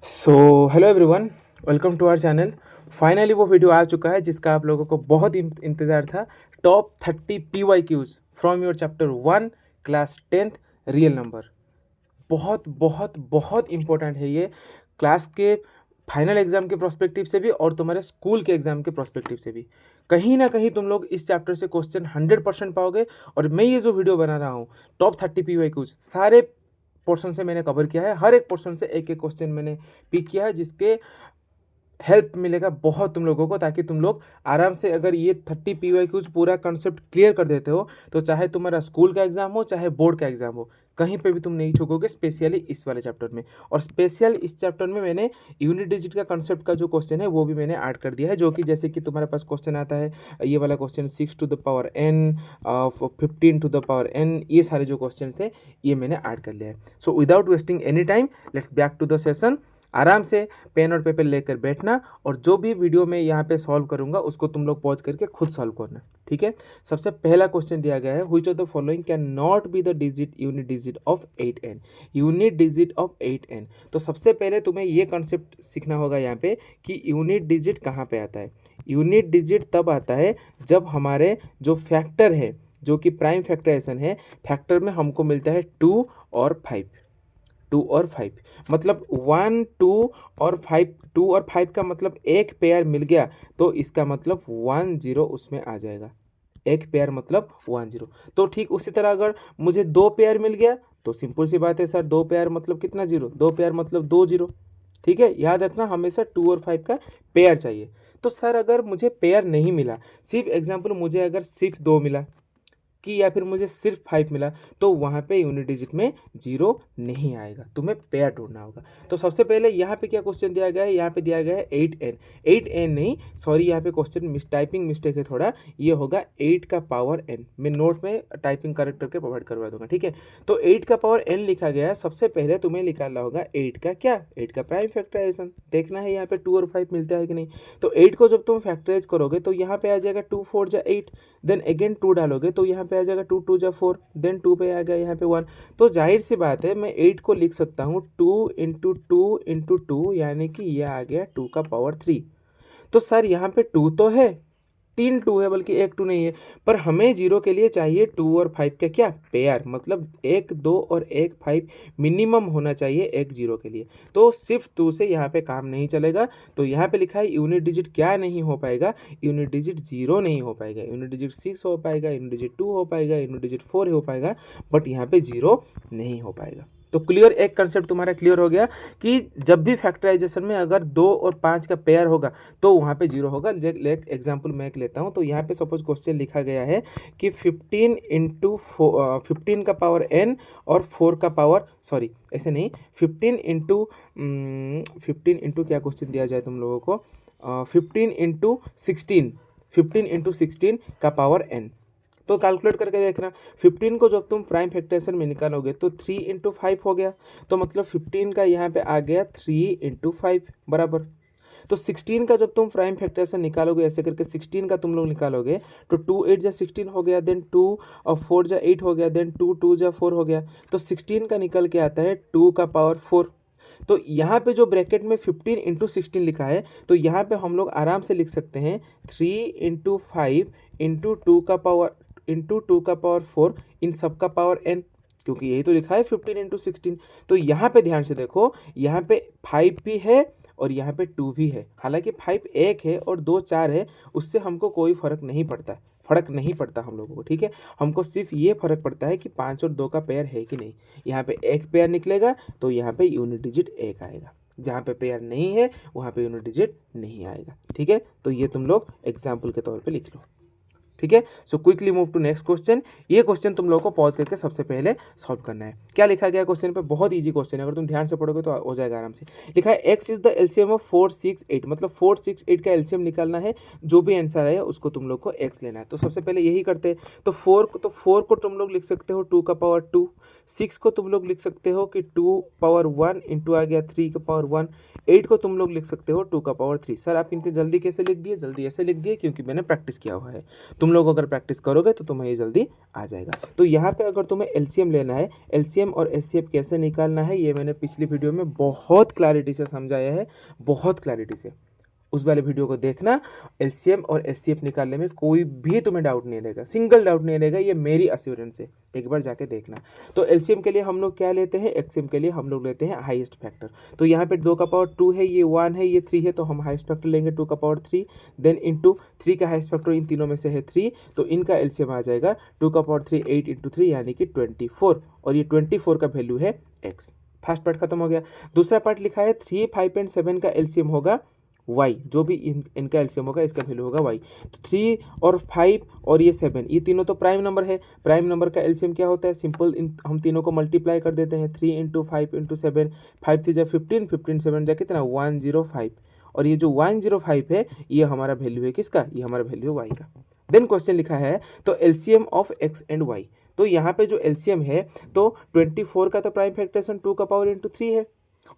So hello everyone, welcome to our channel. Finally वो video आ चुका है जिसका आप लोगों को बहुत इंतज़ार था। Top 30 PYQs from your chapter 1 class 10th real number. बहुत बहुत बहुत इंपॉर्टेंट है ये, क्लास के फाइनल एग्जाम के प्रोस्पेक्टिव से भी और तुम्हारे स्कूल के एग्जाम के प्रोस्पेक्टिव से भी। कहीं ना कहीं तुम लोग इस चैप्टर से क्वेश्चन 100% पाओगे। और मैं ये जो वीडियो बना रहा हूँ टॉप 30 PYQs, सारे पोर्शन से मैंने कवर किया है। हर एक पोर्शन से एक एक क्वेश्चन मैंने पिक किया है जिसके हेल्प मिलेगा बहुत तुम लोगों को, ताकि तुम लोग आराम से अगर ये 30 PYQs पूरा कंसेप्ट क्लियर कर देते हो तो चाहे तुम्हारा स्कूल का एग्जाम हो चाहे बोर्ड का एग्जाम हो, कहीं पे भी तुम नहीं चूकोगे, स्पेशली इस वाले चैप्टर में। और स्पेशल इस चैप्टर में मैंने यूनिट डिजिट का कंसेप्ट का जो क्वेश्चन है वो भी मैंने ऐड कर दिया है, जो कि जैसे कि तुम्हारे पास क्वेश्चन आता है ये वाला question 6 to the power n, 15 to the power n, ये सारे जो क्वेश्चन थे ये मैंने ऐड कर लिया है। So without wasting any time let's back to the session. आराम से पेन और पेपर लेकर बैठना और जो भी वीडियो में यहाँ पे सॉल्व करूँगा उसको तुम लोग पॉज करके खुद सॉल्व करना, ठीक है। सबसे पहला क्वेश्चन दिया गया है, which of the following can not be the digit unit digit of 8n। Unit digit of 8n, तो सबसे पहले तुम्हें ये कॉन्सेप्ट सीखना होगा यहाँ पे कि यूनिट डिजिट कहाँ पे आता है। यूनिट डिजिट तब आता है जब हमारे जो फैक्टर है, जो कि प्राइम फैक्टराइजेशन है, फैक्टर में हमको मिलता है 2 और 5। 2 और 5 मतलब 1 2 और 5। 2 और 5 का मतलब एक पेयर मिल गया तो इसका मतलब 1 0 उसमें आ जाएगा। एक पेयर मतलब 1 0। तो ठीक उसी तरह अगर मुझे 2 पेयर मिल गया तो सिंपल सी बात है सर, 2 पेयर मतलब कितना जीरो, 2 पेयर मतलब 2 0। ठीक है, याद रखना हमेशा 2 और 5 का पेयर चाहिए। तो सर अगर मुझे पेयर नहीं मिला, सिर्फ एग्जाम्पल मुझे अगर सिर्फ 2 मिला कि या फिर मुझे सिर्फ 5 मिला, तो वहाँ पे यूनिट डिजिट में 0 नहीं आएगा, तुम्हें पेयर ढूंढना होगा। तो सबसे पहले यहाँ पे क्या क्वेश्चन दिया गया है, यहाँ पे दिया गया है 8n। 8n नहीं, सॉरी, यहाँ पे क्वेश्चन टाइपिंग मिस्टेक है थोड़ा, ये होगा 8 का पावर n। मैं नोट में टाइपिंग करेक्ट करके प्रोवाइड करवा दूंगा, ठीक है। तो 8 का पावर n लिखा गया है। सबसे पहले तुम्हें निकालना होगा 8 का क्या, 8 का प्राइम फैक्टराइजेशन। देखना है यहाँ पे 2 और 5 मिलता है कि नहीं। तो 8 को जब तुम फैक्टराइज करोगे तो यहाँ पे आ जाएगा 2 4 जा 8, देन अगेन 2 डालोगे तो यहाँ पे आ जाएगा 2 2 जा 4, देन 2 पे आ गया यहाँ पे 1। तो जाहिर सी बात है मैं 8 को लिख सकता हूँ 2 इंटू 2 इंटू 2, यानी कि यह आ गया 2 का पावर 3। तो सर यहाँ पे 2 तो है, 3 2 है, बल्कि एक 2 नहीं है। पर हमें 0 के लिए चाहिए 2 और 5 का क्या, पेयर, मतलब 1 2 और 1 5 मिनिमम होना चाहिए एक 0 के लिए। तो सिर्फ 2 से यहाँ पे काम नहीं चलेगा। तो यहाँ पे लिखा है यूनिट डिजिट क्या नहीं हो पाएगा, यूनिट डिजिट 0 नहीं हो पाएगा। यूनिट डिजिट 6 हो पाएगा, यूनिट डिजिट 2 हो पाएगा, यूनिट डिजिट 4 हो पाएगा, बट यहाँ पे 0 नहीं हो पाएगा। तो क्लियर, एक कंसेप्ट तुम्हारा क्लियर हो गया कि जब भी फैक्टराइजेशन में अगर 2 और 5 का पेयर होगा तो वहाँ पे 0 होगा। एग्जाम्पल मैं एक लेता हूँ। तो यहाँ पे सपोज क्वेश्चन लिखा गया है कि 15 इंटू 15 का पावर n और 4 का पावर, सॉरी ऐसे नहीं, 15 इंटू 15 इंटू क्या क्वेश्चन दिया जाए तुम लोगों को, 15 इंटू 16, 15 इंटू 16 का पावर n। तो कैलकुलेट करके देखना, 15 को जब तुम प्राइम फैक्टराइजेशन में निकालोगे तो 3 इंटू 5 हो गया, तो मतलब 15 का यहाँ पे आ गया 3 इंटू 5 बराबर। तो 16 का जब तुम प्राइम फैक्टराइजेशन निकालोगे, ऐसे करके 16 का तुम लोग निकालोगे तो 2 8 जा 16 हो गया, देन 2 और 4 जा 8 हो गया, देन 2 2 जा 4 हो गया। तो 16 का निकल के आता है 2 का पावर 4। तो यहाँ पे जो ब्रैकेट में 15 इंटू 16 लिखा है, तो यहाँ पे हम लोग आराम से लिख सकते हैं 3 इंटू 5 इंटू 2 का पावर, इंटू 2 का पावर 4, इन सब का पावर n, क्योंकि यही तो लिखा है 15 इंटू 16। तो यहाँ पे ध्यान से देखो, यहाँ पे 5 भी है और यहाँ पे 2 भी है। हालांकि 5 1 है और 2 4 है, उससे हमको कोई फर्क नहीं पड़ता, फर्क नहीं पड़ता हम लोगों को, ठीक है। हमको सिर्फ ये फर्क पड़ता है कि 5 और 2 का पेयर है कि नहीं। यहाँ पे एक पेयर निकलेगा तो यहाँ पे यूनिट डिजिट 1 आएगा, जहाँ पे पेयर नहीं है वहाँ पे यूनिट डिजिट नहीं आएगा, ठीक है। तो ये तुम लोग एग्जाम्पल के तौर पे लिख लो, ठीक है। So quickly move to next question. ये क्वेश्चन तुम लोगों को पॉज करके सबसे पहले सॉल्व करना है। क्या लिखा गया क्वेश्चन पे, बहुत इजी क्वेश्चन है, अगर तुम ध्यान से पढ़ोगे तो हो जाएगा आराम से। लिखा है x is the LCM of 4 6 8, मतलब 4 6 8 का एलसीएम निकालना है। जो भी आंसर है उसको तुम लोग को एक्स लेना है। तो सबसे पहले यही करते हैं। तो 4 को तुम लोग लिख सकते हो 2 का पावर 2, 6 को तुम लोग लिख सकते हो कि 2 पावर 1 इंटू आ गया 3 का पावर 1, 8 को तुम लोग लिख सकते हो 2 का पावर 3। सर आप इतनी जल्दी कैसे लिख दिए, जल्दी ऐसे लिख दिए क्योंकि मैंने प्रैक्टिस किया हुआ है। तुम लोग अगर प्रैक्टिस करोगे तो तुम्हें ये जल्दी आ जाएगा। तो यहाँ पे अगर तुम्हें एलसीएम लेना है, एलसीएम और एचसीएफ कैसे निकालना है ये मैंने पिछली वीडियो में बहुत क्लैरिटी से समझाया है, बहुत क्लैरिटी से। उस वाले वीडियो को देखना। एलसीएम और एचसीएफ निकालने में कोई भी तुम्हें डाउट नहीं रहेगा, सिंगल डाउट नहीं रहेगा, ये मेरी अश्योरेंस है, एक बार जाके देखना। तो एलसीएम के लिए हम लोग क्या लेते हैं, एचसीएफ के लिए हम लोग लेते हैं हाईएस्ट फैक्टर। तो यहाँ पे 2 का पावर 2 है, ये 1 है, ये 3 है, तो हम हाईएस्ट फैक्टर लेंगे 2 का पावर 3। देन इंटू 3 का हाईएस्ट फैक्टर इन तीनों में से है 3, तो इनका एलसीएम आ जाएगा 2 का पावर 3 8 इंटू 3 यानी कि 24, और ये 24 का वैल्यू है एक्स। फर्स्ट पार्ट खत्म हो गया। दूसरा पार्ट लिखा है 3 5 एंड 7 का एलसीएम होगा y, जो भी इनका एलसीएम होगा इसका वैल्यू होगा y। तो 3 और 5 और ये 7, ये तीनों तो प्राइम नंबर है। प्राइम नंबर का एलसीएम क्या होता है, सिंपल हम तीनों को मल्टीप्लाई कर देते हैं, 3 इंटू 5 इंटू 7, 5 3 जा 15, 15 7 जा कितना 105, और ये जो 105 है ये हमारा वैल्यू है किसका, ये हमारा वैल्यू है y का। देन क्वेश्चन लिखा है तो LCM of x and y, तो यहाँ पे जो एलसीएम है तो 24 का तो प्राइम फैक्टरेशन 2 का पावर इंटू 3 है,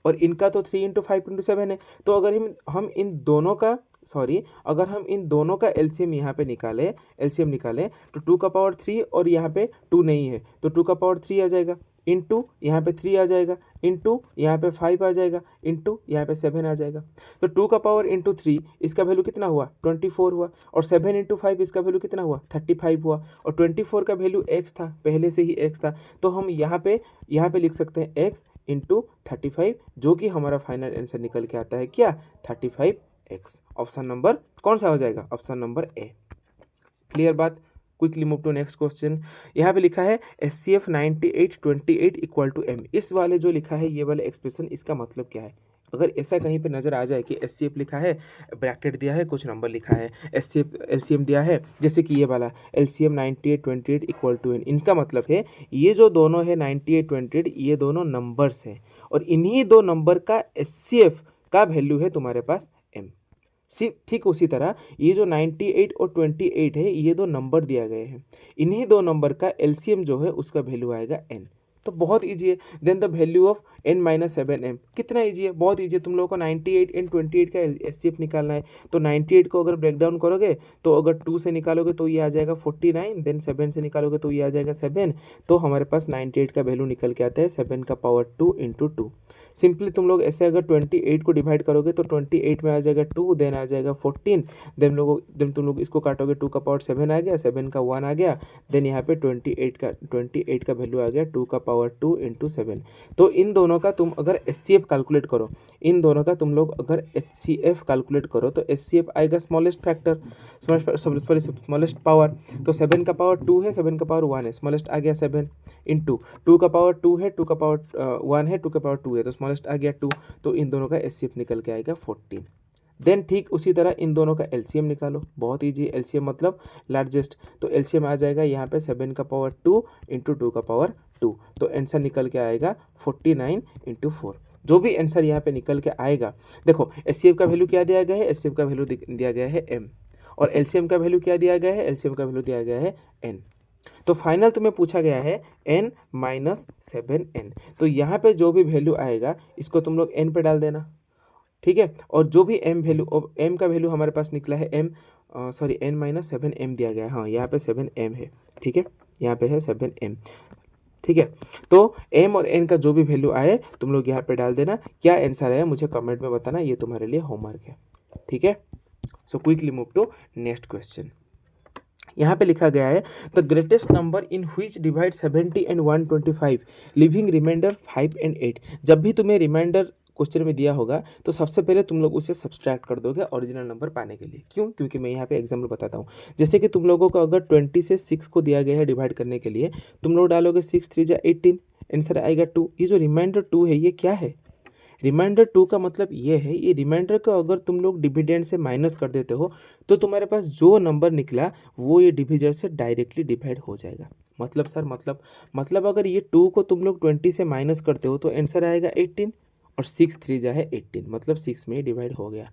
और इनका तो 3 इंटू 5 इंटू 7 है। तो अगर हम इन दोनों का अगर हम इन दोनों का एलसीएम यहाँ पे निकालें, एलसीएम निकालें तो 2 का पावर 3 और यहाँ पे 2 नहीं है तो 2 का पावर 3 आ जाएगा, इंटू यहाँ पे 3 आ जाएगा, इंटू यहाँ पे 5 आ जाएगा, इंटू यहाँ पे 7 आ जाएगा। तो 2 का पावर इंटू 3 इसका वैल्यू कितना हुआ 24 हुआ, और 7 इंटू 5 इसका वैल्यू कितना हुआ 35 हुआ, और 24 का वैल्यू x था, पहले से ही x था, तो हम यहाँ पे लिख सकते हैं x इंटू 35, जो कि हमारा फाइनल आंसर निकल के आता है क्या 35x। ऑप्शन नंबर कौन सा हो जाएगा, ऑप्शन नंबर ए। क्लियर बात। Quickly move to next question. यहाँ पे लिखा है एचसीएफ 98 28 इक्वल टू m। इस वाले जो लिखा है ये वाले एक्सप्रेशन, इसका मतलब क्या है। अगर ऐसा कहीं पे नज़र आ जाए कि एचसीएफ लिखा है, ब्रैकेट दिया है, कुछ नंबर लिखा है, एचसीएफ एलसीएम दिया है, जैसे कि ये वाला एलसीएम 98 28 इक्वल टू n, इनका मतलब है ये जो दोनों है 98 28 ये दोनों नंबर्स हैं, और इन्हीं दो नंबर का एचसीएफ का वैल्यू है तुम्हारे पास m। ठीक उसी तरह ये जो 98 और 28 है ये दो नंबर दिया गए हैं, इन्हीं दो नंबर का एलसीएम जो है उसका वैल्यू आएगा n। तो बहुत इजी है। Then the value of n minus 7m, कितना इजी है, बहुत इजी है। तुम लोगों को 98 एंड 28 का एचसीएफ निकालना है, तो 98 को अगर ब्रेक डाउन करोगे तो अगर 2 से निकालोगे तो ये आ जाएगा 49, देन 7 से निकालोगे तो ये आ जाएगा 7, तो हमारे पास 98 का वैल्यू निकल के आता है 7 का पावर 2 इंटू 2। सिंपली तुम लोग ऐसे अगर 28 को डिवाइड करोगे तो 28 में आ जाएगा 2, देन आ जाएगा 14, देन तुम लोग इसको काटोगे 2 का पावर 7 आ गया, 7 का 1 आ गया, देन यहाँ पे 28 का वैल्यू आ गया 2 का पावर 2 इंटू 7। तो इन दोनों का तुम अगर एचसीएफ कैलकुलेट करो, इन दोनों का तुम लोग अगर एचसीएफ कैलकुलेट करो तो एचसीएफ आएगा स्मॉलेस्ट फैक्टर, स्मॉलेस्ट पावर। तो 7 का पावर 2 है, 7 का पावर 1 है, स्मॉलेस्ट आ गया 7, इंटू 2 का पावर 2 है, 2 का पावर 1 है, 2 का पावर 2 है, तो स्मॉलेस्ट आ गया 2, तो इन दोनों का एचसीएफ निकल के आएगा 14। देन ठीक उसी तरह इन दोनों का एलसीएम निकालो, बहुत ईजी। एलसीएम मतलब लार्जेस्ट, तो एलसीएम आ जाएगा यहाँ पे 7 का पावर 2 इंटू 2 का पावर 2, तो आंसर निकल के आएगा 49 इंटू 4। जो भी आंसर यहाँ पे निकल के आएगा, देखो एचसीएफ का वैल्यू क्या दिया गया है, एचसीएफ का वैल्यू दिया गया है m, और एलसीएम का वैल्यू क्या दिया गया है, एलसीएम का वैल्यू दिया गया है n। तो फाइनल तुम्हें पूछा गया है n माइनस 7n, तो यहाँ पे जो भी वैल्यू आएगा इसको तुम लोग n पे डाल देना, ठीक है। और जो भी m का वैल्यू हमारे पास निकला है n माइनस 7m दिया गया है, हाँ यहाँ पे 7m है, ठीक है, यहाँ पे है 7m, ठीक है। तो m और n का जो भी वैल्यू आए तुम लोग यहाँ पे डाल देना। क्या आंसर है मुझे कमेंट में बताना, ये तुम्हारे लिए होमवर्क है, ठीक है। So quickly move to next question. यहाँ पे लिखा गया है the greatest number in which divide 70 and 125 living remainder 5 and 8। जब भी तुम्हें रिमाइंडर क्वेश्चन में दिया होगा तो सबसे पहले तुम लोग उसे सब्सट्रैक्ट कर दोगे ओरिजिनल नंबर पाने के लिए। क्यों? क्योंकि मैं यहाँ पे एग्जाम्पल बताता हूँ। जैसे कि तुम लोगों को अगर 20 से 6 को दिया गया है डिवाइड करने के लिए, तुम लोग डालोगे 6 3 जा 18, आंसर आएगा 2। ये जो रिमाइंडर 2 है ये क्या है? रिमाइंडर 2 का मतलब ये है, ये रिमाइंडर को अगर तुम लोग डिविडेंड से माइनस कर देते हो तो तुम्हारे पास जो नंबर निकला वो ये डिविजर से डायरेक्टली डिवाइड हो जाएगा। मतलब सर मतलब अगर ये 2 को तुम लोग 20 से माइनस करते हो तो आंसर आएगा 18, और 6 3 जा है 18, मतलब 6 में डिवाइड हो गया।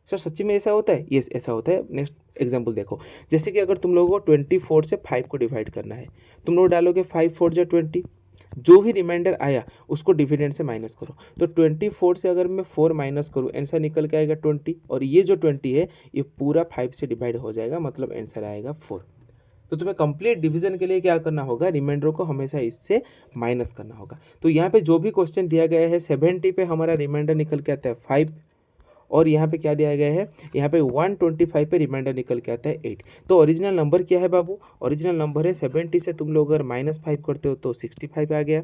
सर सच्ची में ऐसा होता है? यस ऐसा होता है। नेक्स्ट एग्जाम्पल देखो, जैसे कि अगर तुम लोगों को 24 से 5 को डिवाइड करना है, तुम लोग डालोगे 5 4 जा 20, जो भी रिमाइंडर आया उसको डिविडेंड से माइनस करो। तो 24 से अगर मैं 4 माइनस करूँ आंसर निकल के आएगा 20, और ये जो 20 है ये पूरा 5 से डिवाइड हो जाएगा, मतलब आंसर आएगा 4। तो तुम्हें कंप्लीट डिवीजन के लिए क्या करना होगा, रिमाइंडर को हमेशा इससे माइनस करना होगा। तो यहाँ पे जो भी क्वेश्चन दिया गया है 70 पे हमारा रिमाइंडर निकल के आता है 5, और यहाँ पे क्या दिया गया है, यहाँ पे 125 पे रिमाइंडर निकल के आता है 8। तो ओरिजिनल नंबर क्या है बाबू, ओरिजिनल नंबर है 70 से तुम लोग अगर -5 करते हो तो 65 आ गया।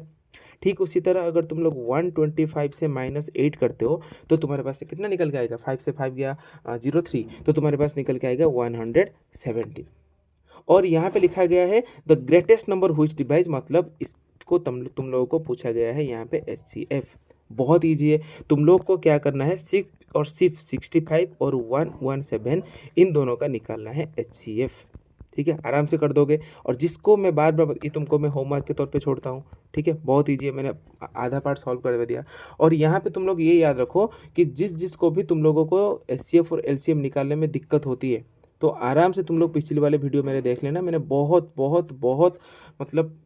ठीक उसी तरह अगर तुम लोग 125 से -8 करते हो तो तुम्हारे पास से कितना निकल के आएगा, 5 से 5 गया 03, तो तुम्हारे पास निकल के आएगा 117। और यहाँ पे लिखा गया है the greatest number which device, मतलब इसको तुम लोगों को पूछा गया है यहाँ पे HCF। बहुत ईजी है, तुम लोग को क्या करना है, सिर्फ 65 और 117 इन दोनों का निकालना है HCF। ठीक है, आराम से कर दोगे। और जिसको मैं बार बार ये तुमको मैं होमवर्क के तौर पे छोड़ता हूँ, ठीक है, बहुत ईजी है, मैंने आधा पार्ट सॉल्व कर दिया। और यहाँ पे तुम लोग ये याद रखो कि जिसको भी तुम लोगों को HCF और LCM निकालने में दिक्कत होती है तो आराम से तुम लोग पिछले वाले वीडियो मेरे देख लेना, मैंने बहुत बहुत बहुत मतलब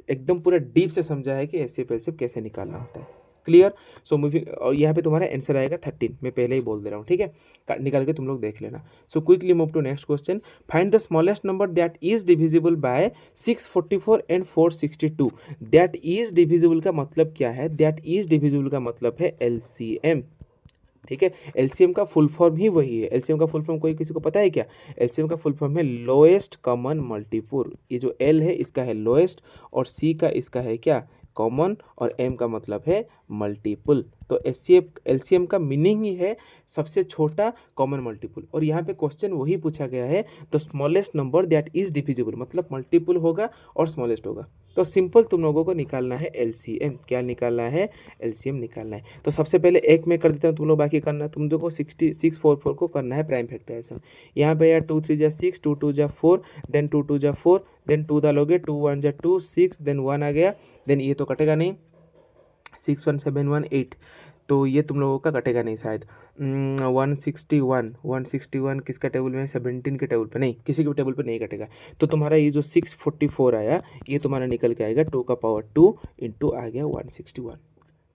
एकदम पूरा डीप से समझा है कि HCF LCM कैसे निकालना होता है। क्लियर। सो मूविंग, और यहाँ पे तुम्हारा आंसर आएगा 13, मैं पहले ही बोल दे रहा हूँ, ठीक है, निकाल के तुम लोग देख लेना। So quickly move to next question. Find the smallest number that is divisible by 644 and 462। That is divisible का मतलब क्या है, दैट इज डिविजिबल का मतलब है LCM। ठीक है, LCM का फुल फॉर्म ही वही है। LCM का फुल फॉर्म कोई किसी को पता है क्या, LCM का फुल फॉर्म है लोएस्ट कॉमन मल्टीपल। ये जो L है इसका है लोएस्ट और C का इसका है क्या, कॉमन, और M का मतलब है मल्टीपल। तो LCM का मीनिंग ही है सबसे छोटा कॉमन मल्टीपल। और यहाँ पे क्वेश्चन वही पूछा गया है, the smallest number that is divisible, मतलब मल्टीपल होगा और स्मॉलेस्ट होगा। तो सिंपल तुम लोगों को निकालना है LCM। क्या निकालना है, LCM निकालना है। तो सबसे पहले एक में कर देता हूँ, तुम लोग बाकी करना, तुम लोग को 644 को करना है प्राइम फैक्टराइजेशन। यहाँ पे यार 2 3 जा 6, 2 2 जा 4, देन 2 2 जा 4, देन 2 डालोगे, 2 1 जा 2, 6, देन 1 आ गया, देन ये तो कटेगा नहीं, 6 1 7 1 8, तो ये तुम लोगों का कटेगा नहीं शायद। 161 किसका टेबल में है, 17 के टेबल पे, नहीं किसी के टेबल पे नहीं कटेगा। तो तुम्हारा ये जो 644 आया ये तुम्हारा निकल के आएगा 2 का पावर 2 इंटू आ गया 161।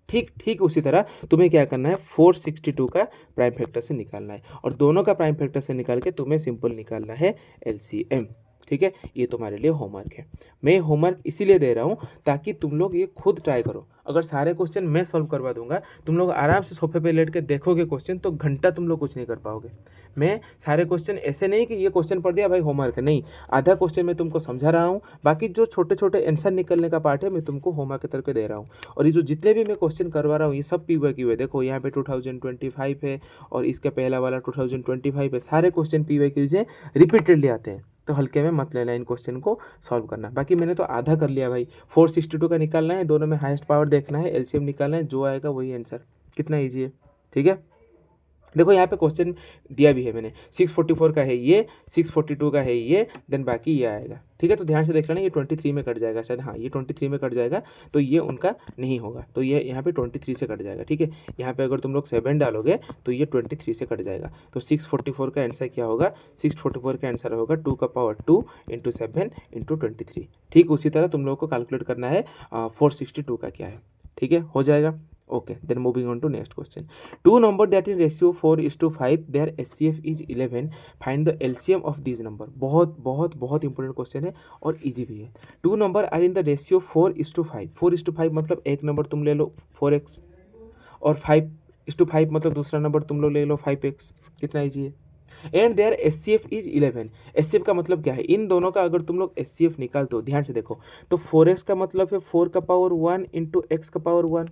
ठीक उसी तरह तुम्हें क्या करना है, 462 का प्राइम फैक्टर से निकालना है, और दोनों का प्राइम फैक्टर से निकाल के तुम्हें सिंपल निकालना है LCM। ठीक है, ये तुम्हारे लिए होमवर्क है। मैं होमवर्क इसीलिए दे रहा हूँ ताकि तुम लोग ये खुद ट्राई करो। अगर सारे क्वेश्चन मैं सॉल्व करवा दूंगा, तुम लोग आराम से सोफे पे लेट के देखोगे क्वेश्चन, तो घंटा तुम लोग कुछ नहीं कर पाओगे। मैं सारे क्वेश्चन ऐसे नहीं कि ये क्वेश्चन पढ़ दिया भाई होमवर्क है, नहीं, आधा क्वेश्चन मैं तुमको समझा रहा हूँ, बाकी जो छोटे छोटे आंसर निकलने का पार्ट है मैं तुमको होमवर्क के तरफ दे रहा हूँ। और ये जो जितने भी मैं क्वेश्चन करवा रहा हूँ ये सब PYQ है। देखो यहाँ पे 2025 है और इसका पहला वाला 2025 है, सारे क्वेश्चन PYQ से रिपीटेडली आते हैं। तो हल्के में मत लेना इन क्वेश्चन को सॉल्व करना। बाकी मैंने तो आधा कर लिया भाई, 462 का निकालना है, दोनों में हाईएस्ट पावर देखना है, LCM निकालना है, जो आएगा वही आंसर। कितना ईजी है, ठीक है। देखो यहाँ पे क्वेश्चन दिया भी है मैंने, 644 का है ये, 642 का है ये, देन बाकी ये आएगा। ठीक है, तो ध्यान से देख लेना, ये 23 में कट जाएगा शायद, हाँ ये 23 में कट जाएगा, तो ये उनका नहीं होगा, तो ये यहाँ पे 23 से कट जाएगा। ठीक है, यहाँ पे अगर तुम लोग 7 डालोगे तो ये 23 से कट जाएगा। तो 644 का आंसर क्या होगा, 644 का आंसर होगा 2 का पावर 2 इंटू 7 इंटू 23। ठीक उसी तरह तुम लोग को कैलकुलेट करना है 462 का क्या है। ठीक है, हो जाएगा। Okay, then moving on to next question. Two number that in ratio 4:5, their HCF is 11. Find the LCM of these number. बहुत बहुत बहुत इंपॉर्टेंट क्वेश्चन है और इजी भी है। Two number are in the ratio 4:5। 4:5 मतलब एक नंबर तुम ले लो 4x, और 5:5 मतलब दूसरा नंबर तुम लोग ले लो 5x। कितना इजी है। And their HCF is 11। HCF का मतलब क्या है, इन दोनों का अगर तुम लोग HCF निकालते हो, ध्यान से देखो, तो 4x का मतलब है 4 का पावर 1 इंटू एक्स का पावर 1,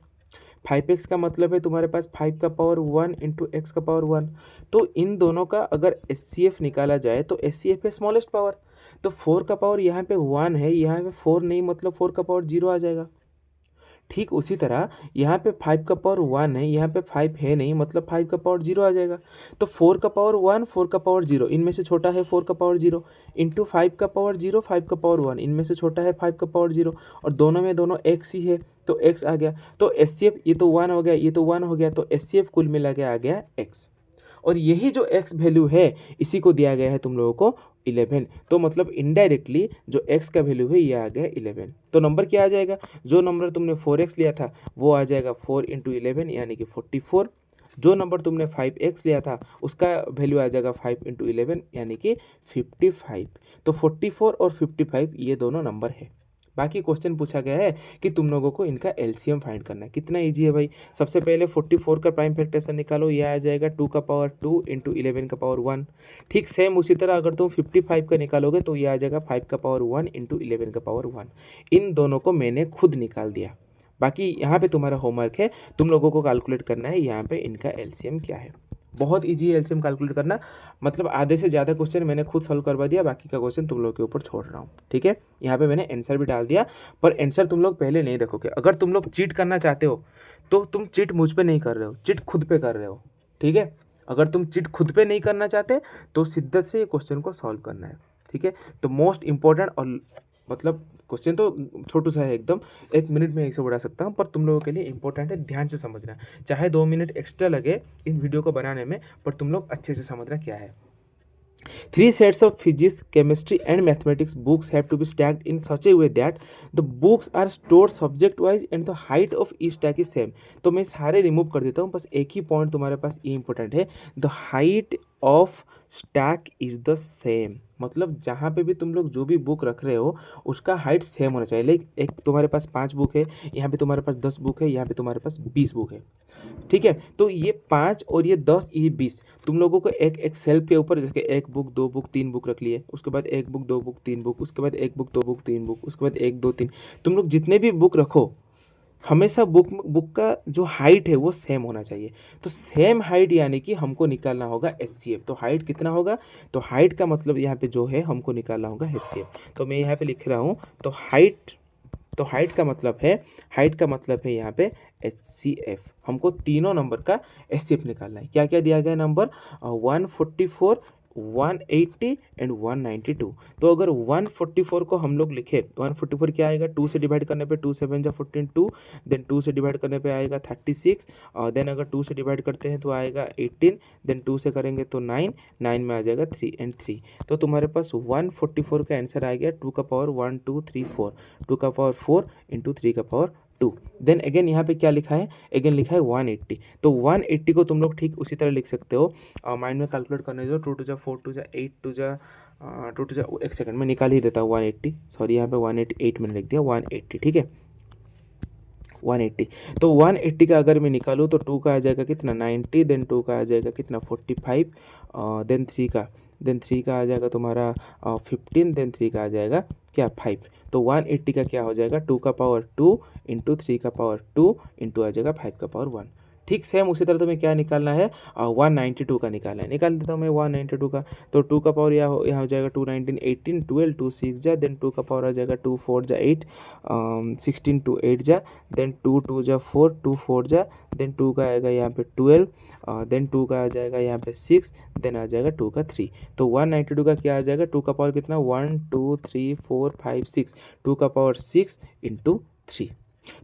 5x का मतलब है तुम्हारे पास 5 का पावर 1 इंटू एक्स का पावर 1। तो इन दोनों का अगर HCF निकाला जाए तो HCF है स्मॉलेस्ट पावर। तो 4 का पावर यहाँ पे 1 है, यहाँ पे 4 नहीं, मतलब 4 का पावर 0 आ जाएगा। ठीक उसी तरह यहाँ पे 5 का पावर 1 है, यहाँ पे 5 है नहीं, मतलब 5 का पावर 0 आ जाएगा। तो 4 का पावर 1, 4 का पावर 0, इनमें से छोटा है 4 का पावर 0, इंटू 5 का पावर 0, 5 का पावर 1, इनमें से छोटा है 5 का पावर 0, और दोनों में दोनों x ही है, तो x आ गया। तो HCF ये तो 1 हो गया, ये तो 1 हो गया, तो HCF कुल मिला के आ गया x। और यही जो x वैल्यू है इसी को दिया गया है तुम लोगों को 11। तो मतलब इनडायरेक्टली जो x का वैल्यू है ये आ गया 11। तो नंबर क्या आ जाएगा, जो नंबर तुमने 4x लिया था वो आ जाएगा 4 इंटू 11 यानी कि 44। जो नंबर तुमने 5x लिया था उसका वैल्यू आ जाएगा 5 इंटू 11 यानी कि 55। तो 44 और 55 ये दोनों नंबर है। बाकी क्वेश्चन पूछा गया है कि तुम लोगों को इनका एलसीएम फाइंड करना है। कितना इजी है भाई, सबसे पहले 44 का प्राइम फैक्टर्स निकालो, ये आ जाएगा 2 का पावर 2 इंटू 11 का पावर 1। ठीक सेम उसी तरह अगर तुम 55 का निकालोगे तो ये आ जाएगा 5 का पावर 1 इंटू 11 का पावर 1। इन दोनों को मैंने खुद निकाल दिया। बाकी यहाँ पे तुम्हारा होमवर्क है, तुम लोगों को कैलकुलेट करना है यहाँ पे इनका एलसीएम क्या है। बहुत इजी है एलसीएम कैलकुलेट करना, मतलब आधे से ज़्यादा क्वेश्चन मैंने खुद सॉल्व करवा दिया, बाकी का क्वेश्चन तुम लोग के ऊपर छोड़ रहा हूँ। ठीक है, यहाँ पे मैंने आंसर भी डाल दिया, पर आंसर तुम लोग पहले नहीं देखोगे। अगर तुम लोग चीट करना चाहते हो तो तुम चीट मुझ पे नहीं कर रहे हो, चीट खुद पे कर रहे हो। ठीक है, अगर तुम चीट खुद पे नहीं करना चाहते तो शिद्दत से ये क्वेश्चन को सॉल्व करना है। ठीक है, तो मोस्ट इंपॉर्टेंट और मतलब क्वेश्चन तो छोटू सा है एकदम, 1 मिनट में इसे बढ़ा सकता हूँ, पर तुम लोगों के लिए इंपॉर्टेंट है, ध्यान से समझना। चाहे 2 मिनट एक्स्ट्रा लगे इस वीडियो को बनाने में, पर तुम लोग अच्छे से समझना क्या है। 3 sets of physics, chemistry and mathematics books have to be stacked in such a way that the books are stored subject wise and the height of each stack is same। तो मैं सारे रिमूव कर देता हूँ, बस एक ही point तुम्हारे पास ये इंपॉर्टेंट है, the height of stack is the same. मतलब जहाँ पे भी तुम लोग जो भी बुक रख रहे हो उसका हाइट सेम होना चाहिए। लाइक एक तुम्हारे पास 5 बुक है, यहाँ पे तुम्हारे पास 10 बुक है, यहाँ पे तुम्हारे पास 20 बुक है। ठीक है, तो ये 5 और ये 10 ये 20 तुम लोगों को एक एक सेल्फ के ऊपर, जैसे 1 बुक 2 बुक 3 बुक रख लिए, उसके बाद 1 बुक 2 बुक 3 बुक, उसके बाद 1 बुक 2 बुक 3 बुक, उसके बाद 1 2 3, तुम लोग जितने भी बुक रखो हमेशा बुक का जो हाइट है वो सेम होना चाहिए। तो सेम हाइट यानी कि हमको निकालना होगा एचसीएफ। तो हाइट कितना होगा, तो हाइट का मतलब यहाँ पे जो है हमको निकालना होगा एचसीएफ। तो मैं यहाँ पे लिख रहा हूँ, तो हाइट का मतलब है यहाँ पे एचसीएफ। हमको तीनों नंबर का एचसीएफ निकालना है। क्या क्या दिया गया नंबर, 144, 180 एंड 192। तो अगर 144 को हम लोग लिखे, 144 क्या आएगा, 2 से डिवाइड करने पे 2 7 जा 14 2, देन 2 से डिवाइड करने पे आएगा 36, और देन अगर 2 से डिवाइड करते हैं तो आएगा 18, देन 2 से करेंगे तो 9, 9 में आ जाएगा 3 एंड 3। तो तुम्हारे पास 144 का आंसर आ गया 2 का पावर 1 2 3 4, 2 का पावर 4 इंटू 3 का पावर 2। देन अगेन यहाँ पे क्या लिखा है, अगेन लिखा है 180। तो 180 को तुम लोग ठीक उसी तरह लिख सकते हो, माइंड में कैलकुलेट करने दो, 2 2 जा 4 2 जा 8 2 जा 2 2 जा, एक सेकंड में निकाल ही देता हूँ 180, सॉरी यहाँ पे 188 मैंने लिख दिया 180। ठीक है, 180। तो 180 का अगर मैं निकालूँ तो 2 का आ जाएगा कितना 90, देन 2 का आ जाएगा कितना 45, देन 3 का आ जाएगा तुम्हारा 15, देन 3 का आ जाएगा क्या 5। तो 180 का क्या हो जाएगा, 2 का पावर 2 इंटू 3 का पावर 2 इंटू आ जाएगा 5 का पावर 1। ठीक सेम उसी तरह तुम्हें क्या निकालना है, 192 का निकालना है। निकाल देता हूँ मैं 192 का, तो 2 का पावर यहाँ हो जाएगा 2 19 18 12 2 6 जा, देन 2 का पावर आ जाएगा 2 4 जा 8, 16 2 8 जा, देन 2 2 जा 4 2 4 जा, देन 2 का आएगा यहाँ पे 12, देन 2 का आ जाएगा यहाँ पे 6, देन आ जाएगा 2 का 3। तो 192 का क्या आ जाएगा, 2 का पावर कितना 1 2 3 4 5 6, 2 का पावर 6 इंटू 3।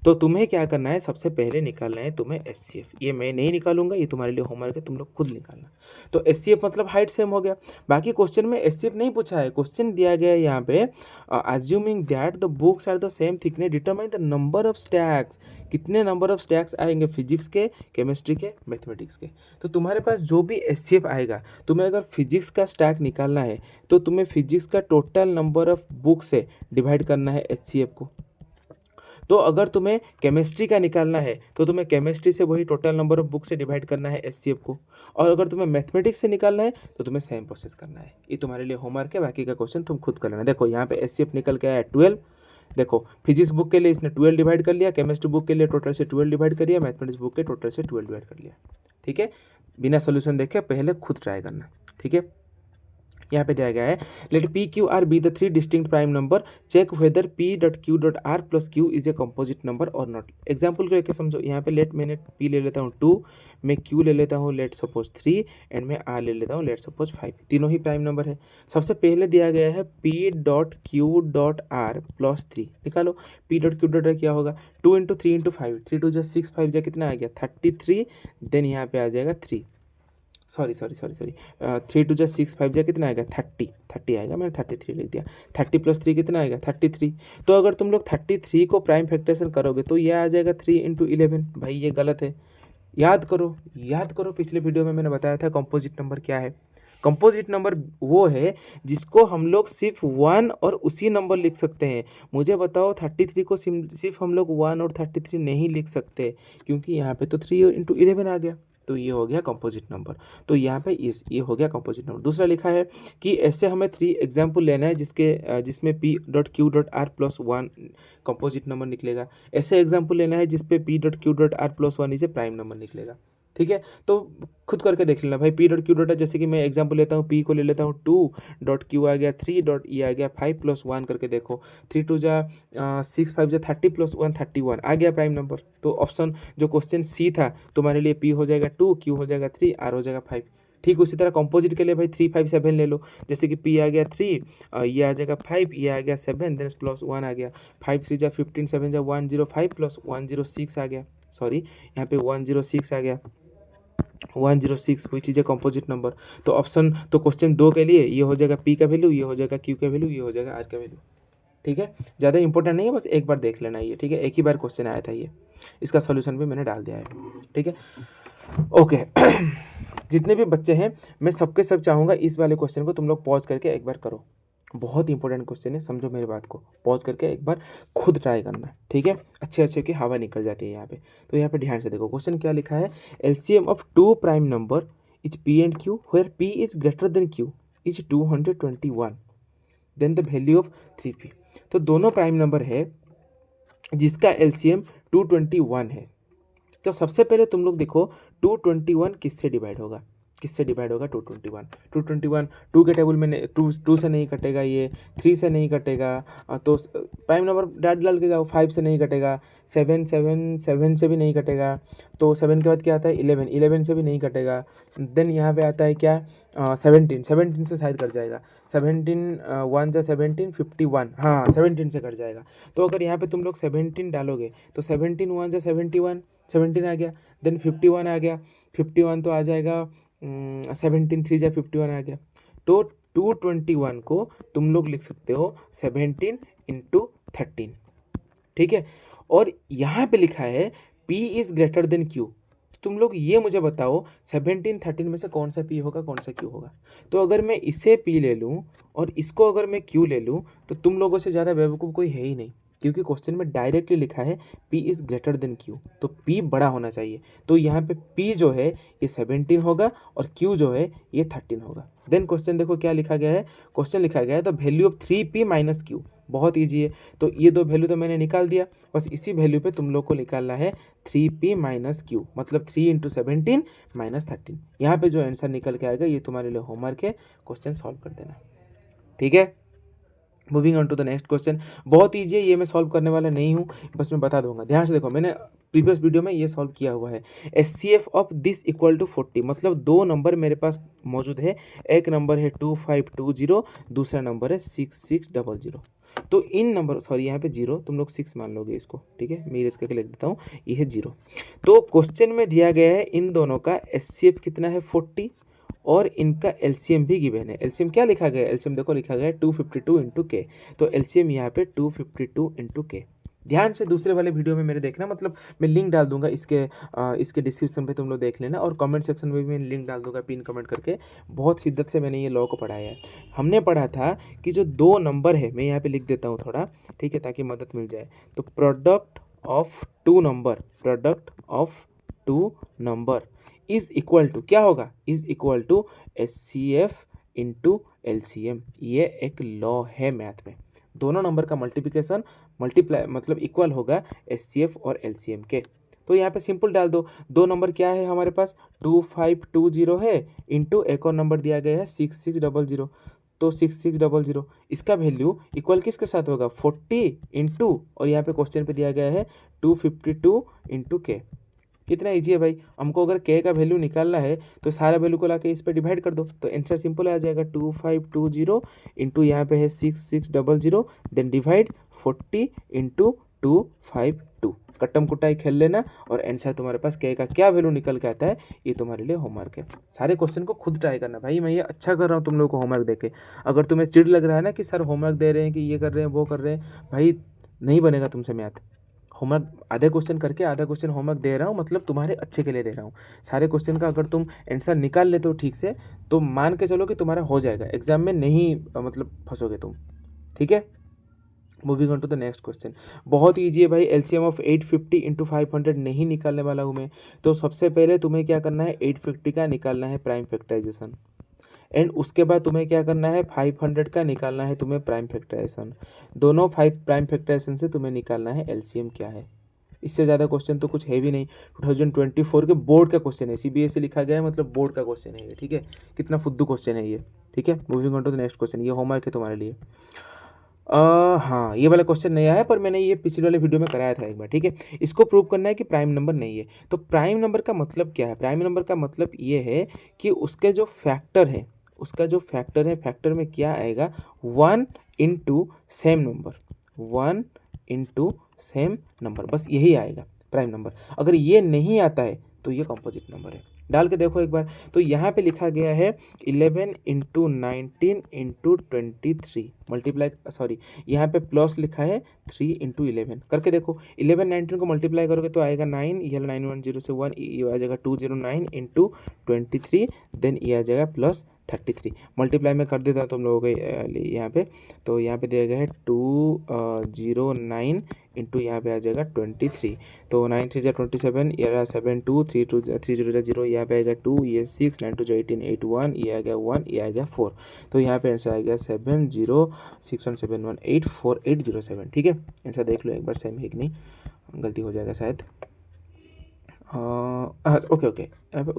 तो तुम्हें क्या करना है, सबसे पहले निकालना है तुम्हें एचसीएफ। ये मैं नहीं निकालूंगा, ये तुम्हारे लिए होमवर्क है, तुम लोग खुद निकालना। तो एचसीएफ मतलब हाइट सेम हो गया। बाकी क्वेश्चन में एचसीएफ नहीं पूछा है, क्वेश्चन दिया गया है यहाँ पे, assuming that the books are the same thickness determine the number of stacks. कितने नंबर ऑफ स्टैक्स आएंगे फिजिक्स के, केमिस्ट्री के, मैथमेटिक्स के। तो तुम्हारे पास जो भी एचसीएफ आएगा, तुम्हें अगर फिजिक्स का स्टैक निकालना है तो तुम्हें फिजिक्स का टोटल नंबर ऑफ बुक से डिवाइड करना है एचसीएफ को। तो अगर तुम्हें केमिस्ट्री का निकालना है तो तुम्हें केमिस्ट्री से वही टोटल नंबर ऑफ बुक से डिवाइड करना है एचसीएफ को। और अगर तुम्हें मैथमेटिक्स से निकालना है तो तुम्हें सेम प्रोसेस करना है। ये तुम्हारे लिए होमवर्क है, बाकी का क्वेश्चन तुम खुद कर लेना। देखो यहाँ पे एचसीएफ निकल के आया 12। देखो फिजिक्स बुक के लिए इसने 12 डिवाइड कर लिया, केमिस्ट्री बुक के लिए टोटल से 12 डिवाइड कर लिया, मैथमेटिक्स बुक के टोटल से 12 डिवाइड कर लिया। ठीक है, बिना सोल्यूशन देखे पहले खुद ट्राई करना। ठीक है, यहाँ पे दिया गया है, let P Q R be the 3 distinct prime number, check whether P dot Q dot R plus Q is a composite number और नॉट। एग्जाम्पल करके समझो, यहाँ पे लेट मैंने पी ले लेता हूँ 2, मैं क्यू ले लेता हूँ लेट सपोज 3, एंड मैं आर ले लेता हूँ लेट सपोज 5। तीनों ही प्राइम नंबर है। सबसे पहले दिया गया है P dot Q dot R plus 3। निकालो P dot Q dot are क्या होगा, 2 इंटू 3 इंटू 5, 3 2 जा 6 5 जा कितना आ गया 33, देन यहाँ पे आ जाएगा 3, सॉरी 3 2 जा 6 5 जा कितना आएगा 30 आएगा, मैंने 33 लिख दिया। 30 प्लस 3 कितना आएगा 33। तो अगर तुम लोग 33 को प्राइम फैक्टरेशन करोगे तो ये आ जाएगा 3 इंटू 11। भाई ये गलत है, याद करो पिछले वीडियो में मैंने बताया था कंपोजिट नंबर क्या है। कंपोजिट नंबर वो है जिसको हम लोग सिर्फ 1 और उसी नंबर लिख सकते हैं। मुझे बताओ 33 को सिर्फ हम लोग 1 और 33 नहीं लिख सकते, क्योंकि यहाँ पे तो 3 इंटू 11 आ गया, तो ये हो गया कंपोजिट नंबर। तो यहाँ पे ये हो गया कंपोजिट नंबर। दूसरा लिखा है कि ऐसे हमें 3 एग्जाम्पल लेना है जिसमें P.Q.R+1 कंपोजिट नंबर निकलेगा। ऐसे एग्जाम्पल लेना है जिसपे P.Q.R+1 इसे प्राइम नंबर निकलेगा। ठीक है, तो खुद करके देख लेना भाई। P.Q. जैसे कि मैं एग्जाम्पल लेता हूँ, P को ले लेता हूँ 2.Q आ गया 3.E आ गया 5+1 करके देखो, 3 2 जा 6 5 जा 30+1 31 आ गया प्राइम नंबर। तो ऑप्शन जो क्वेश्चन सी था तुम्हारे लिए, P हो जाएगा 2, Q हो जाएगा 3, R हो जाएगा 5। ठीक उसी तरह कंपोजिट के लिए भाई 3 5 7 ले लो, जैसे कि P आ गया 3, ये आ जाएगा 5, ये आ गया 7, देन +1 आ गया 5 3 जा 15 7 जा 105 +106 आ गया, सॉरी यहाँ पे 106 आ गया 106 हुई चीज़ें कंपोजिट नंबर। तो ऑप्शन तो क्वेश्चन 2 के लिए ये हो जाएगा P का वैल्यू, ये हो जाएगा Q का वैल्यू, ये हो जाएगा R का वैल्यू। ठीक है, ज़्यादा इंपॉर्टेंट नहीं है, बस एक बार देख लेना ये। ठीक है, एक ही बार क्वेश्चन आया था ये, इसका सॉल्यूशन भी मैंने डाल दिया है। ठीक है, ओके। जितने भी बच्चे हैं मैं सबके सब चाहूँगा इस वाले क्वेश्चन को तुम लोग पॉज करके एक बार करो। बहुत इंपॉर्टेंट क्वेश्चन है, समझो मेरी बात को, पॉज करके एक बार खुद ट्राई करना। ठीक है, अच्छे की हवा निकल जाती है यहाँ पे। तो यहाँ पे ध्यान से देखो क्वेश्चन क्या लिखा है। LCM ऑफ 2 प्राइम नंबर is P and Q where P is greater than Q is 221, then the value of 3P। तो दोनों प्राइम नंबर है जिसका LCM 221 है। तो सबसे पहले तुम लोग देखो 221 किससे डिवाइड होगा, 221 2 के टेबल में 2 से नहीं कटेगा, ये 3 से नहीं कटेगा, तो प्राइम नंबर डाल के जाओ, 5 से नहीं कटेगा, 7 से भी नहीं कटेगा, तो 7 के बाद क्या आता है 11 से भी नहीं कटेगा। देन यहाँ पे आता है क्या 17 से शायद कट जाएगा, 1 जा 17 51, हाँ 17 से कट जाएगा। तो अगर यहाँ पे तुम लोग 17 डालोगे तो 17 1 जा 71, 17 आ गया, देन 51 आ गया, 51 तो आ जाएगा 17 3 जा 51 आ गया। तो 221 को तुम लोग लिख सकते हो 17 इंटू 13। ठीक है, और यहाँ पे लिखा है P is greater than Q। तुम लोग ये मुझे बताओ 17 13 में से कौन सा P होगा, कौन सा Q होगा। तो अगर मैं इसे P ले लूँ और इसको अगर मैं Q ले लूँ तो तुम लोगों से ज़्यादा बेवकूफ़ कोई है ही नहीं, क्योंकि क्वेश्चन में डायरेक्टली लिखा है P is greater than Q, तो P बड़ा होना चाहिए। तो यहाँ पे P जो है ये 17 होगा और Q जो है ये 13 होगा। देन क्वेश्चन देखो क्या लिखा गया है, क्वेश्चन लिखा गया है the value of 3P minus Q। बहुत ईजी है, तो ये दो वैल्यू तो मैंने निकाल दिया, बस इसी वैल्यू पे तुम लोग को निकालना है 3P माइनस Q, मतलब 3 इंटू 17 माइनस 13। यहाँ पे जो आंसर निकल के आएगा ये तुम्हारे लिए होमवर्क है, क्वेश्चन सॉल्व कर देना। ठीक है, moving on to the next question. बहुत ईजी है, ये मैं सॉल्व करने वाला नहीं हूँ, बस मैं बता दूंगा। ध्यान से देखो, मैंने प्रीवियस वीडियो में ये सॉल्व किया हुआ है। SCF of this equal to 40, मतलब दो नंबर मेरे पास मौजूद है, एक नंबर है 2520, दूसरा नंबर है 6600। तो इन नंबर, सॉरी यहाँ पे 0, तुम लोग 6 मान लोगे इसको। ठीक है, मैं इरेज करके लिख देता हूँ, ये है 0। तो क्वेश्चन में दिया गया है इन दोनों का SCF कितना है 40, और इनका LCM भी गिवन है। LCM क्या लिखा गया है, LCM देखो लिखा गया है 252 इंटू के, तो LCM यहाँ पे 252 इंटू के। ध्यान से दूसरे वाले वीडियो में मेरे देखना, मतलब मैं लिंक डाल दूंगा इसके डिस्क्रिप्शन पे, तुम लोग देख लेना, और कमेंट सेक्शन में भी मैं लिंक डाल दूंगा पिन कमेंट करके। बहुत शिद्दत से मैंने ये लॉ को पढ़ाया है। हमने पढ़ा था कि जो दो नंबर है, मैं यहाँ पे लिख देता हूँ थोड़ा, ठीक है, ताकि मदद मिल जाए। तो product of two number is equal to क्या होगा, is equal to SCF into LCM। ये एक लॉ है मैथ में, दोनों नंबर का मल्टीप्लिकेशन मल्टीप्लाई मतलब इक्वल होगा SCF और LCM के। तो यहाँ पे सिंपल डाल दो, दो नंबर क्या है हमारे पास 2520 है, इंटू एक और नंबर दिया गया है 6600, तो 6600 इसका वैल्यू इक्वल किसके साथ होगा 40 इंटू, और यहाँ पे क्वेश्चन पे दिया गया है 252 इंटू के। कितना ईजी है भाई, हमको अगर के का वैल्यू निकालना है तो सारा वैल्यू को लाके इस पे डिवाइड कर दो, तो आंसर सिंपल आ जाएगा 2520 इंटू यहाँ पे है 6600, देन डिवाइड 40 इंटू 252। कट्टम कुटाई खेल लेना और आंसर तुम्हारे पास के का क्या वैल्यू निकल के आता है, ये तुम्हारे लिए होमवर्क है। सारे क्वेश्चन को खुद ट्राई करना भाई, मैं ये अच्छा कर रहा हूँ तुम लोग को होमवर्क देके। अगर तुम्हें चिढ़ लग रहा है ना कि सर होमवर्क दे रहे हैं, कि ये कर रहे हैं वो कर रहे हैं, भाई नहीं बनेगा तुमसे मैथ। होमवर्क आधे क्वेश्चन करके आधा क्वेश्चन होमवर्क दे रहा हूँ, मतलब तुम्हारे अच्छे के लिए दे रहा हूँ। सारे क्वेश्चन का अगर तुम आंसर निकाल लेते हो ठीक से तो मान के चलो कि तुम्हारा हो जाएगा, एग्जाम में नहीं मतलब फंसोगे तुम। ठीक है, moving on to the next question. बहुत ईजी है भाई, एलसीएम ऑफ 850 इंटू 500 नहीं निकालने वाला हूँ मैं। तो सबसे पहले तुम्हें क्या करना है, 850 का निकालना है प्राइम फैक्टराइजेशन, एंड उसके बाद तुम्हें क्या करना है, 500 का निकालना है तुम्हें प्राइम फैक्टराइजेशन। दोनों 5 प्राइम फैक्टराइजेशन से तुम्हें निकालना है एलसीएम क्या है। इससे ज़्यादा क्वेश्चन तो कुछ है भी नहीं, 2024 के बोर्ड का क्वेश्चन है, सीबीएसई लिखा गया है मतलब बोर्ड का क्वेश्चन है ये। ठीक है, कितना फुद्दू क्वेश्चन है ये। ठीक है, moving on to the next question, ये होमवर्क है तुम्हारे लिए। हाँ, ये वाला क्वेश्चन नया है पर मैंने ये पिछले वाले वीडियो में कराया था एक बार। ठीक है, इसको प्रूव करना है कि प्राइम नंबर नहीं है। तो प्राइम नंबर का मतलब क्या है, प्राइम नंबर का मतलब ये है कि उसके जो फैक्टर है, उसका जो फैक्टर है, फैक्टर में क्या आएगा, 1 into same number, 1 into same number, बस यही आएगा प्राइम नंबर। अगर ये नहीं आता है तो ये कंपोजिट नंबर है। डाल के देखो एक बार। तो यहाँ पे लिखा गया है 11 इंटू 19 इंटू 23 मल्टीप्लाई, सॉरी यहाँ पे प्लस लिखा है 3 इंटू 11। करके देखो, 11 19 को मल्टीप्लाई करोगे तो आएगा 9, ये 910 से 1, ये आ जाएगा 209 इंटू 23, देन ये आ जाएगा प्लस 33। मल्टीप्लाई में कर देता हूँ तुम लोगों के यहाँ पे। तो यहाँ पे दिया गया है 209 इंटू यहाँ पे आ जाएगा 23। तो 9 3 27, ये रहा 7 2 3 2 3 0 0, यहाँ पे आएगा 2, ये 6 9 2 18 8 1, ये आ गया 1, ये आ गया 4। तो यहाँ पे आंसर आ गया 7 0 6 1 7 1 8 4 8 0 7। ठीक है, आंसर देख लो एक बार सेम है कि नहीं, गलती हो जाएगा शायद। ओके ओके, यहाँ पे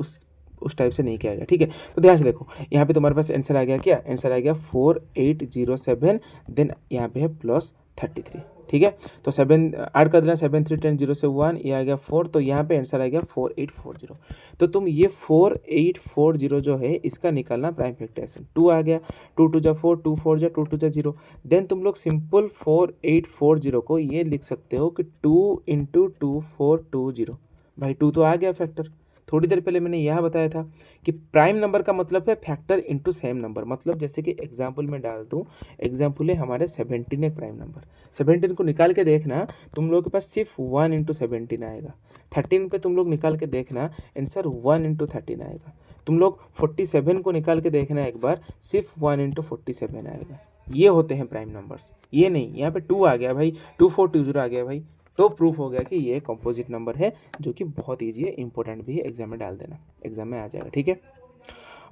उस टाइप से नहीं किया गया। ठीक है, तो ध्यान से देखो, यहाँ पे तुम्हारे पास आंसर आ गया, क्या आंसर आ गया 4807, देन यहाँ पे है प्लस 33। ठीक है, तो 7 ऐड कर देना, 7 3 10 0 से 1, ये आ गया 4, तो यहाँ पे आंसर आ गया 4840। तो तुम ये 4840 जो है इसका निकालना प्राइम फैक्टराइजेशन। 2 आ गया, 2 2 जा 4, 2 4 जा 2 2 जा 0। देन तुम लोग सिंपल 4840 को ये लिख सकते हो कि 2 इंटू 2420। भाई 2 तो आ गया फैक्टर। थोड़ी देर पहले मैंने यह बताया था कि प्राइम नंबर का मतलब है फैक्टर इनटू सेम नंबर। मतलब जैसे कि एग्जांपल में डाल दूं, एग्जांपल है हमारे 17 एक प्राइम नंबर, 17 को निकाल के देखना, तुम लोग के पास सिर्फ 1 इंटू 17 आएगा। 13 पे तुम लोग निकाल के देखना, आंसर 1 इंटू 13 आएगा। तुम लोग 47 को निकाल के देखना एक बार, सिर्फ 1 इंटू 47 आएगा। ये होते हैं प्राइम नंबर्स, ये नहीं। यहाँ पे 2 आ गया भाई, 2420 आ गया भाई, तो प्रूफ हो गया कि ये कंपोजिट नंबर है, जो कि बहुत ईजी है, इंपॉर्टेंट भी है, एग्जाम में डाल देना, एग्जाम में आ जाएगा। ठीक है,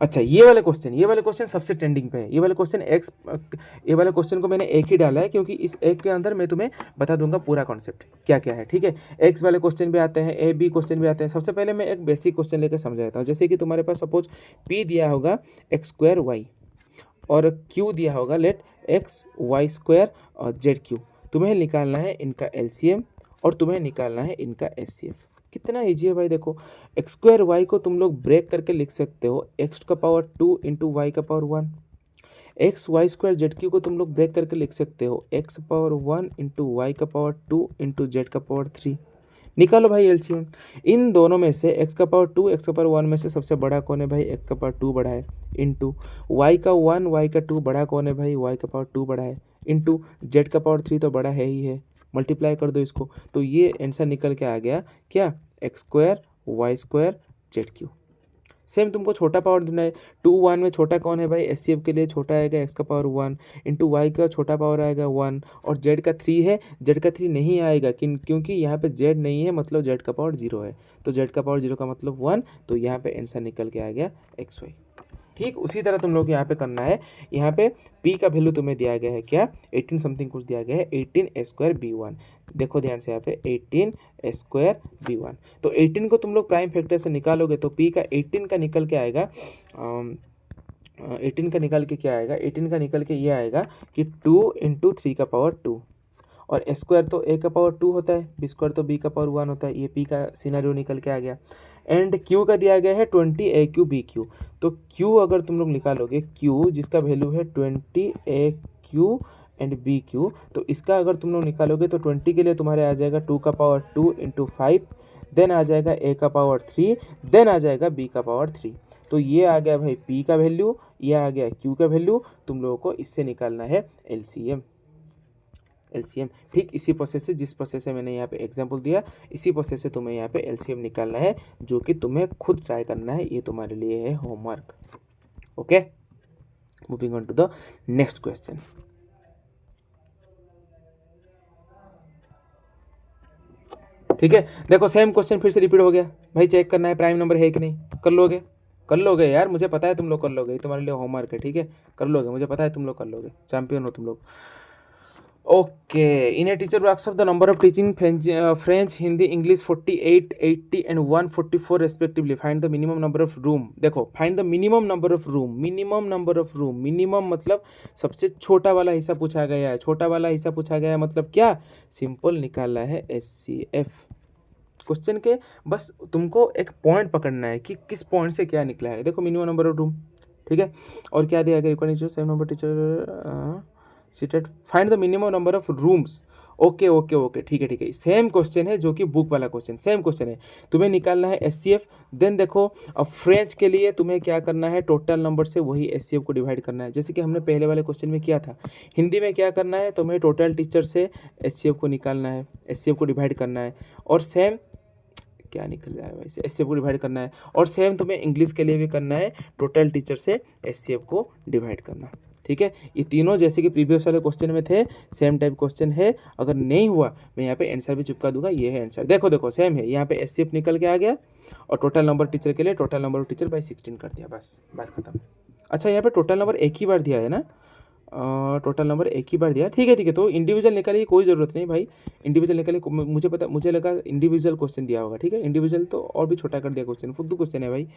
अच्छा ये वाले क्वेश्चन सबसे ट्रेंडिंग पे है। ये वाले क्वेश्चन को मैंने एक ही डाला है क्योंकि इस एक के अंदर मैं तुम्हें बता दूंगा पूरा कॉन्सेप्ट क्या क्या है। ठीक है, एक्स वाले क्वेश्चन भी आते हैं, ए बी क्वेश्चन भी आते हैं। सबसे पहले मैं एक बेसिक क्वेश्चन लेकर समझाता हूँ। जैसे कि तुम्हारे पास सपोज पी दिया होगा x² y और क्यू दिया होगा लेट x y² और z3। तुम्हें निकालना है इनका एलसीएम और तुम्हें निकालना है इनका एचसीएफ। कितना ईजी है भाई, देखो x² y को तुम लोग ब्रेक करके लिख सकते हो x का पावर 2 इंटू वाई का पावर 1। XY² ZQ को तुम लोग ब्रेक करके लिख सकते हो x पावर 1 इंटू वाई का पावर 2 इंटू जेड का पावर 3। निकालो भाई एलसीएम। इन दोनों में से x का पावर 2 x का पावर 1 में से सबसे बड़ा कौन है भाई, x का पावर 2 बड़ा है, इंटू y का 1 y का 2 बड़ा कौन है भाई, y का पावर 2 बड़ा है, इंटू z का पावर 3 तो बड़ा है ही है। मल्टीप्लाई कर दो इसको, तो ये आंसर निकल के आ गया क्या, x² y² ZQ। सेम तुमको छोटा पावर देना है, 2 1 में छोटा कौन है भाई, एचसीएफ के लिए छोटा आएगा x का पावर 1 इंटू वाई का छोटा पावर आएगा 1, और z का 3 है, z का 3 नहीं आएगा क्योंकि यहाँ पे z नहीं है, मतलब z का पावर 0 है। तो z का पावर 0 का मतलब 1, तो यहाँ पे आंसर निकल के आ गया XY। ठीक, उसी तरह तुम लोग यहाँ पे करना है। यहाँ पे p का वैल्यू तुम्हें दिया गया है क्या, 18 समथिंग कुछ दिया गया है, 18a² b1। देखो ध्यान से यहाँ पे 18a² b1। तो 18 को तुम लोग प्राइम फैक्टर से निकालोगे तो p का 18 का निकल के आएगा, 18 का निकल के क्या आएगा, 18 का निकल के ये आएगा कि 2 इंटू 3 का पावर 2, और स्क्वायर तो a का पावर 2 होता है, b स्क्वायर तो b का पावर 1 होता है। ये p का सिनेरियो निकल के आ गया। एंड q का दिया गया है 20aq bq। तो q अगर तुम लोग निकालोगे, q जिसका वैल्यू है 20aq एंड bq, तो इसका अगर तुम लोग निकालोगे तो 20 के लिए तुम्हारे आ जाएगा 2 का पावर 2 इंटू 5, देन आ जाएगा a का पावर 3, देन आ जाएगा b का पावर 3। तो ये आ गया भाई p का वैल्यू, ये आ गया q का वैल्यू। तुम लोगों को इससे निकालना है एलसीएम। एलसीएम। ठीक इसी प्रोसेस से, जिस प्रोसेस से मैंने यहाँ पे एग्जाम्पल दिया, इसी प्रोसेस से तुम्हें यहाँ पे एलसीएम निकालना है, जो कि तुम्हें खुद ट्राई करना है। ये तुम्हारे लिए है homework. Okay, moving on to the next question. ठीक है, देखो सेम क्वेश्चन फिर से रिपीट हो गया भाई। चेक करना है प्राइम नंबर है कि नहीं। कर लोगे यार, मुझे पता है तुम लोग कर लोगे, ये तुम्हारे लिए होमवर्क है। ठीक है, कर लोगे, मुझे पता है तुम लोग कर लोगे, चैंपियन हो तुम लोग। Okay, in a teacher works of the number of teaching French, Hindi, English 48, 80 and 144 respectively. Find the minimum number of room. देखो, find the minimum number of room, minimum number of room, minimum मतलब सबसे छोटा वाला हिस्सा पूछा गया है। छोटा वाला हिस्सा पूछा गया है मतलब क्या, सिंपल निकालना है HCF। क्वेश्चन के बस तुमको एक पॉइंट पकड़ना है कि किस पॉइंट से क्या निकला है। देखो, मिनिमम नंबर ऑफ रूम, ठीक है, और क्या दिया गया, same number teacher seated, find the minimum number of rooms. Okay okay okay, ठीक है, सेम क्वेश्चन है जो कि बुक वाला क्वेश्चन, सेम क्वेश्चन है। तुम्हें निकालना है HCF। देन देखो, अब फ्रेंच के लिए तुम्हें क्या करना है, टोटल नंबर से वही HCF को डिवाइड करना है, जैसे कि हमने पहले वाले क्वेश्चन में किया था। हिंदी में क्या करना है, तुम्हें टोटल टीचर से HCF को निकालना है, HCF को डिवाइड करना है, और सेम क्या निकल जाए वैसे, HCF को डिवाइड करना है। और सेम तुम्हें इंग्लिश के लिए भी करना है, टोटल टीचर से HCF को डिवाइड करना। ठीक है, ये तीनों जैसे कि प्रीवियस वाले क्वेश्चन में थे, सेम टाइप क्वेश्चन है। अगर नहीं हुआ, मैं यहाँ पे आंसर भी चिपका दूंगा, ये है आंसर। देखो सेम है, यहाँ पे HCF निकल के आ गया, और टोटल नंबर टीचर के लिए total number of teacher by 16 कर दिया, बस बात खत्म। अच्छा, यहाँ पे टोटल नंबर एक ही बार दिया है ना, टोटल नंबर एक ही बार दिया, ठीक है, तो इंडिविजुअल निकालने की कोई ज़रूरत नहीं भाई। इंडिविजुअल निकालने, मुझे लगा इंडिविजुअल क्वेश्चन दिया होगा। ठीक है, इंडिविजुअल तो और भी छोटा कर दिया क्वेश्चन, फुद्दू क्वेश्चन है भाई।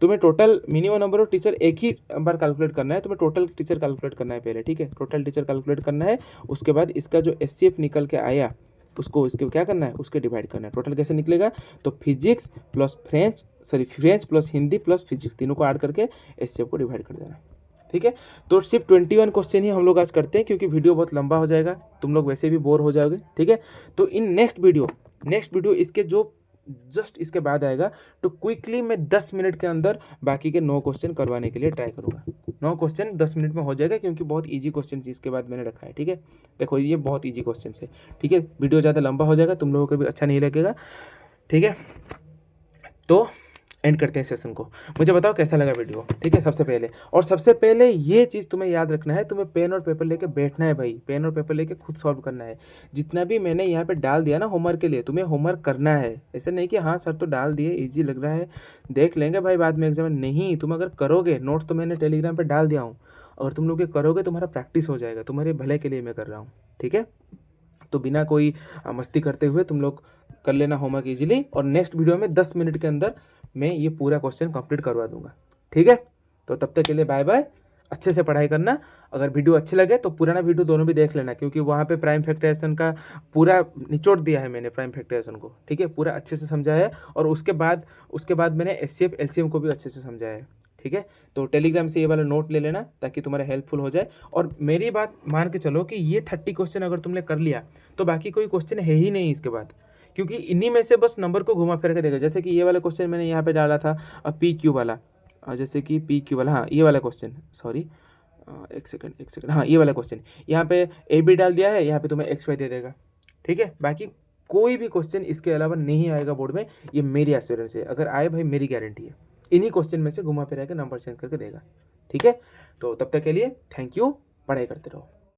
तुम्हें total minimum number of teacher एक ही बार कैलकुलेट करना है, तुम्हें टोटल टीचर कैलकुलेट करना है पहले। ठीक है, टोटल टीचर कैलकुलेट करना है, उसके बाद इसका जो HCF निकल के आया उसको इसके क्या करना है, उसके डिवाइड करना है। टोटल कैसे निकलेगा, तो physics plus French plus Hindi plus physics, तीनों को ऐड करके HCF को डिवाइड कर देना। ठीक है, तो सिर्फ 21 क्वेश्चन ही हम लोग आज करते हैं, क्योंकि वीडियो बहुत लंबा हो जाएगा, तुम लोग वैसे भी बोर हो जाओगे। ठीक है, तो इन नेक्स्ट वीडियो इसके जो जस्ट इसके बाद आएगा, तो क्विकली मैं 10 मिनट के अंदर बाकी के 9 क्वेश्चन करवाने के लिए ट्राई करूंगा। 9 क्वेश्चन 10 मिनट में हो जाएगा, क्योंकि बहुत ईजी क्वेश्चन इसके बाद मैंने रखा है। ठीक है, देखो ये बहुत ईजी क्वेश्चन है। ठीक है, वीडियो ज़्यादा लंबा हो जाएगा, तुम लोगों को भी अच्छा नहीं लगेगा। ठीक है, तो एंड करते हैं सेशन को। मुझे बताओ कैसा लगा वीडियो। ठीक है, सबसे पहले ये चीज़ तुम्हें याद रखना है, तुम्हें पेन और पेपर लेके बैठना है भाई। पेन और पेपर लेके खुद सॉल्व करना है। जितना भी मैंने यहाँ पे डाल दिया ना होमवर्क के लिए, तुम्हें होमवर्क करना है। ऐसे नहीं कि हाँ सर तो डाल दिए, इजी लग रहा है, देख लेंगे भाई बाद में एग्जाम में। नहीं, तुम अगर करोगे, नोट्स तो मैंने टेलीग्राम पर डाल दिया हूँ, अगर तुम लोग ये करोगे तुम्हारा प्रैक्टिस हो जाएगा, तुम्हारे भले के लिए मैं कर रहा हूँ। ठीक है, तो बिना कोई मस्ती करते हुए तुम लोग कर लेना होमवर्क इजीली, और नेक्स्ट वीडियो में 10 मिनट के अंदर मैं ये पूरा क्वेश्चन कंप्लीट करवा दूंगा। ठीक है, तो तब तक के लिए बाय बाय, अच्छे से पढ़ाई करना। अगर वीडियो अच्छे लगे तो पुराना वीडियो दोनों भी देख लेना, क्योंकि वहाँ पे प्राइम फैक्टराइजेशन का पूरा निचोड़ दिया है मैंने, प्राइम फैक्टराइजेशन को। ठीक है, पूरा अच्छे से समझाया है, और उसके बाद मैंने HCF LCM को भी अच्छे से समझाया है। ठीक है, तो टेलीग्राम से ये वाला नोट ले लेना, ताकि तुम्हारा हेल्पफुल हो जाए। और मेरी बात मान के चलो कि ये 30 क्वेश्चन अगर तुमने कर लिया, तो बाकी कोई क्वेश्चन है ही नहीं इसके बाद, क्योंकि इन्हीं में से बस नंबर को घुमा फिर के देगा। जैसे कि ये वाला क्वेश्चन मैंने यहाँ पे डाला था PQ वाला, जैसे कि PQ वाला, हाँ ये वाला क्वेश्चन, सॉरी एक सेकंड, हाँ ये वाला क्वेश्चन, यहाँ पे AB डाल दिया है, यहाँ पे तुम्हें XY दे देगा। ठीक है, बाकी कोई भी क्वेश्चन इसके अलावा नहीं आएगा बोर्ड में, ये मेरी एश्योरेंस है। अगर आए भाई, मेरी गारंटी है, इन्हीं क्वेश्चन में से घुमा फिरा के नंबर चेंज करके देगा। ठीक है, तो तब तक के लिए थैंक यू, पढ़ाई करते रहो।